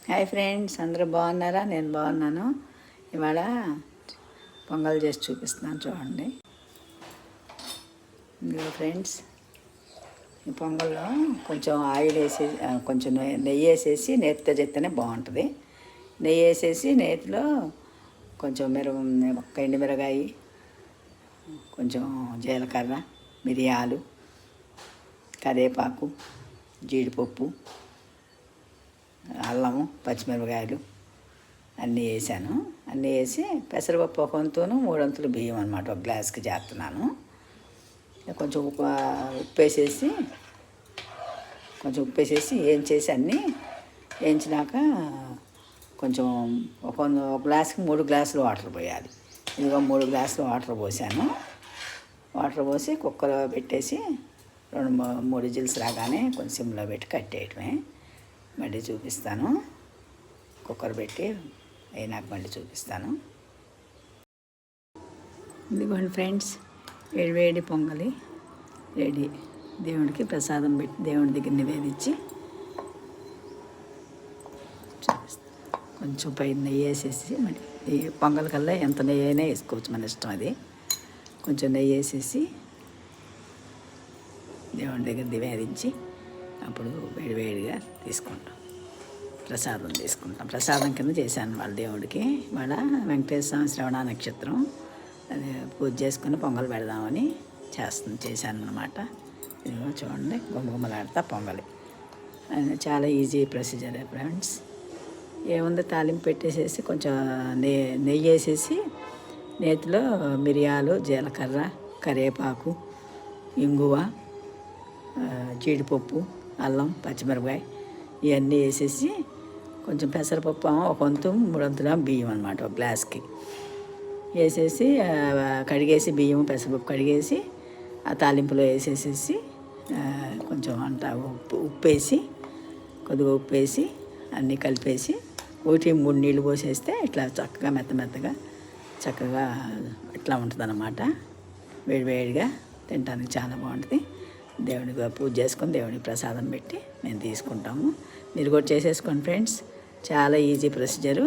Hi friends, అందరూ బాగున్నారా? నేను బాగున్నాను. ఇవాళ పొంగల్ చేసి చూపిస్తున్నాను, చూడండి. ఇందులో ఫ్రెండ్స్, ఈ పొంగల్లో కొంచెం ఆయిల్ వేసి కొంచెం నెయ్యి వేసేసి నేతితో చేస్తేనే బాగుంటుంది. నెయ్యి వేసేసి నేతిలో కొంచెం ఎండుమిరగాయ, కొంచెం జీలకర్ర, మిరియాలు, కరివేపాకు, జీడిపప్పు, అల్లము, పచ్చిమిరపకాయలు అన్నీ వేసాను. అన్నీ వేసి పెసరపప్పు ఒక వంతును 3 వంతులు బియ్యం అనమాట ఒక గ్లాస్కి చేస్తున్నాను. కొంచెం ఉప్పు వేసేసి వేయించేసి అన్నీ వేయించినాక కొంచెం ఒక గ్లాస్కి 3 గ్లాసులు వాటర్ పోయాలి. ఇదిగో 3 గ్లాసులు వాటర్ పోసాను. వాటర్ పోసి కుక్కర్లో పెట్టేసి 2-3 విజిల్స్ రాగానే కొంచెం సిమ్లో పెట్టి కట్టేయటమే. మళ్ళీ చూపిస్తాను. కుక్కర్ పెట్టి అయినాక మళ్ళీ చూపిస్తాను. ఇదిగోండి ఫ్రెండ్స్, వేడి పొంగలి రెడీ. దేవుడికి ప్రసాదం పెట్టి దేవుడి దగ్గర నివేదించి చూపిస్తాను. కొంచెం పైన నెయ్యి వేసేసి, మళ్ళీ ఈ పొంగల్ కల్లా ఎంత నెయ్యి అయినా వేసుకోవచ్చు, మన ఇష్టం అది. కొంచెం నెయ్యి వేసేసి దేవుడి దగ్గర నివేదించి అప్పుడు వేడివేడిగా తీసుకుంటాం. ప్రసాదం కింద చేశాను వాళ్ళ దేవుడికి. వాళ్ళ వెంకటేశ్వర స్వామి శ్రవణ నక్షత్రం అది పూజ చేసుకుని పొంగల్ పెడదామని చేశాను అన్నమాట. ఇదిగో చూడండి, గుమ్మగుమ్మలాడుతా పొంగలి. చాలా ఈజీ ప్రొసీజర్ ఫ్రెండ్స్. ఏముంది, తాలింపు పెట్టేసేసి కొంచెం నెయ్యి వేసేసి నేతిలో మిరియాలు, జీలకర్ర, కరివేపాకు, ఇంగువ, జీడిపప్పు, అల్లం, పచ్చిమిరపకాయ ఇవన్నీ వేసేసి కొంచెం పెసరపప్పు ఒక వంతు 3 వంతుల బియ్యం అనమాట ఒక గ్లాస్కి వేసేసి కడిగేసి బియ్యం పెసరపప్పు కడిగేసి ఆ తాలింపులో వేసేసేసి కొంచెం ఉప్పేసి కొద్దిగా ఉప్పేసి అన్నీ కలిపేసి 1-3 నీళ్ళు పోసేస్తే ఇట్లా చక్కగా మెత్తగా చక్కగా ఇట్లా ఉంటుంది అన్నమాట. వేడివేడిగా తినడానికి చాలా బాగుంటుంది. దేవుడికి పూజ చేసుకొని దేవుడికి ప్రసాదం పెట్టి మేము తీసుకుంటాము. మీరు కూడా చేసేసుకోండి ఫ్రెండ్స్. చాలా ఈజీ ప్రొసీజరు,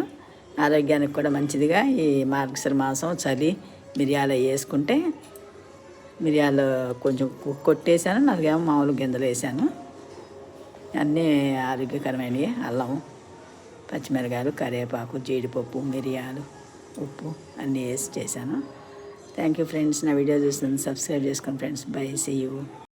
ఆరోగ్యానికి కూడా మంచిదిగా. ఈ మార్గశిర మాసం చలి మిరియాలు వేసుకుంటే, మిరియాలు కొంచెం కొట్టేసాను, 4 మామూలు గింజలు వేసాను. అన్నీ ఆరోగ్యకరమైనవి. అల్లం, పచ్చిమిరకాయలు, కరివేపాకు, జీడిపప్పు, మిరియాలు, ఉప్పు అన్నీ వేసి చేశాను. Thank you friends. నా వీడియో చూస్తుంది సబ్స్క్రైబ్ చేసుకోండి ఫ్రెండ్స్. Bye, see you.